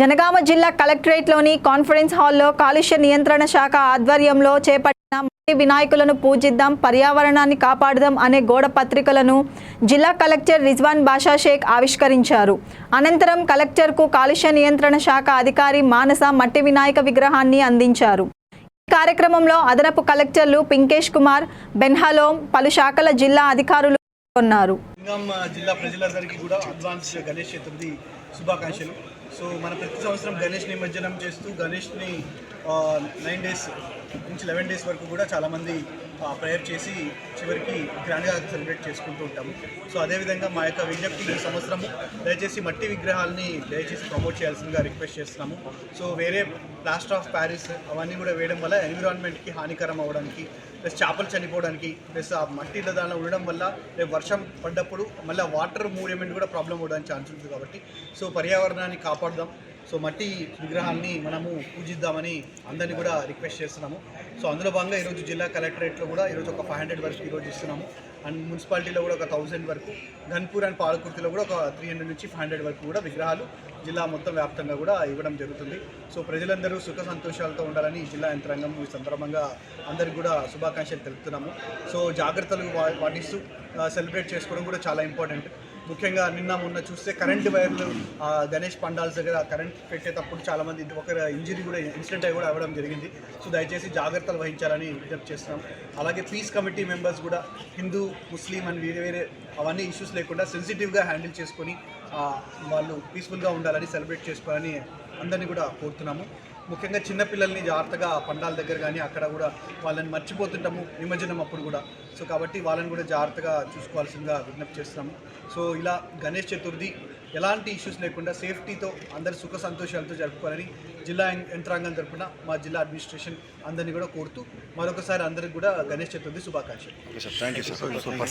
జనగామ జిల్లా కలెక్టరేట్లోని కాన్ఫరెన్స్ హాల్లో కాలుష్య నియంత్రణ శాఖ ఆధ్వర్యంలో చేపట్టిన మట్టి వినాయకులను పూజిద్దాం, పర్యావరణాన్ని కాపాడుదాం అనే గోడ పత్రికలను జిల్లా కలెక్టర్ రిజ్వాన్ బాషా షేక్ ఆవిష్కరించారు. అనంతరం కలెక్టర్కు కాలుష్య నియంత్రణ శాఖ అధికారి మానస మట్టి వినాయక విగ్రహాన్ని అందించారు. ఈ కార్యక్రమంలో అదనపు కలెక్టర్లు పింకేష్ కుమార్, బెన్హలోం, పలు శాఖల జిల్లా అధికారులు ఉన్నారు. జిల్లా ప్రజలందరికీ కూడా అడ్వాన్స్ గణేష్ చతుర్థి శుభాకాంక్షలు. సో మన ప్రతి సంవత్సరం గణేష్ నిమజ్జనం చేస్తూ గణేష్ని 9 days నుంచి 11 days వరకు కూడా చాలామంది ప్రేయర్ చేసి చివరికి గ్రాండ్గా సెలబ్రేట్ చేసుకుంటూ ఉంటాము. సో అదేవిధంగా మా యొక్క విజ్ఞప్తి ఈ సంవత్సరము దయచేసి మట్టి విగ్రహాలని దయచేసి ప్రమోట్ చేయాల్సిందిగా రిక్వెస్ట్ చేస్తున్నాము. సో వేరే ప్లాస్టర్ ఆఫ్ ప్యారిస్ అవన్నీ కూడా వేయడం వల్ల ఎన్విరాన్మెంట్కి హానికరం అవ్వడానికి, ప్లస్ చేపలు చనిపోవడానికి, ప్లస్ ఆ మట్టిలో దానిలో ఉండడం వల్ల రేపు వర్షం పడ్డప్పుడు మళ్ళీ వాటర్ మూవ్మెంట్ కూడా ప్రాబ్లం అవ్వడానికి ఛాన్స్ ఉంటుంది. కాబట్టి సో పర్యావరణాన్ని కాపాడుదాం, సో మట్టి విగ్రహాన్ని మనము పూజిద్దామని అందరినీ కూడా రిక్వెస్ట్ చేస్తున్నాము. సో అందులో భాగంగా ఈరోజు జిల్లా కలెక్టరేట్లో కూడా ఈరోజు ఒక 500 వరకు ఈరోజు ఇస్తున్నాము. అండ్ మున్సిపాలిటీలో కూడా ఒక 1000 వరకు, గన్పూర్ అండ్ పాలకుర్తిలో కూడా ఒక 300 నుంచి 500 వరకు కూడా విగ్రహాలు జిల్లా మొత్తం వ్యాప్తంగా కూడా ఇవ్వడం జరుగుతుంది. సో ప్రజలందరూ సుఖ సంతోషాలతో ఉండాలని జిల్లా యంత్రాంగం ఈ సందర్భంగా అందరికీ కూడా శుభాకాంక్షలు తెలుపుతున్నాము. సో జాగ్రత్తలు పాటిస్తూ సెలబ్రేట్ చేసుకోవడం కూడా చాలా ఇంపార్టెంట్. ముఖ్యంగా నిన్న మొన్న చూస్తే కరెంటు వైర్లు గణేష్ పండాల్స్ దగ్గర కరెంట్ పెట్టేటప్పుడు చాలామంది ఒక ఇంజరీ కూడా ఇన్సిడెంట్ అయి కూడా అవ్వడం జరిగింది. సో దయచేసి జాగ్రత్తలు వహించాలని విజ్ఞప్తి చేస్తున్నాం. అలాగే పీస్ కమిటీ మెంబర్స్ కూడా హిందూ, ముస్లిం అని వేరే అవన్నీ ఇష్యూస్ లేకుండా సెన్సిటివ్గా హ్యాండిల్ చేసుకొని వాళ్ళు పీస్ఫుల్గా ఉండాలని, సెలబ్రేట్ చేసుకోవాలని అందరినీ కూడా కోరుతున్నాము. ముఖ్యంగా చిన్నపిల్లల్ని జాగ్రత్తగా పండాల దగ్గర కానీ అక్కడ కూడా వాళ్ళని మర్చిపోతుంటాము నిమజ్జనం అప్పుడు కూడా. సో కాబట్టి వాళ్ళని కూడా జాగ్రత్తగా చూసుకోవాల్సిందిగా విజ్ఞప్తి చేస్తున్నాము. సో ఇలా గణేష్ చతుర్థి ఎలాంటి ఇష్యూస్ లేకుండా సేఫ్టీతో అందరి సుఖ సంతోషాలతో జరుపుకోవాలని జిల్లా యంత్రాంగం తరపున మా జిల్లా అడ్మినిస్ట్రేషన్ అందరినీ కూడా కోరుతూ మరొకసారి అందరికి కూడా గణేష్ చతుర్థి శుభాకాంక్షలు.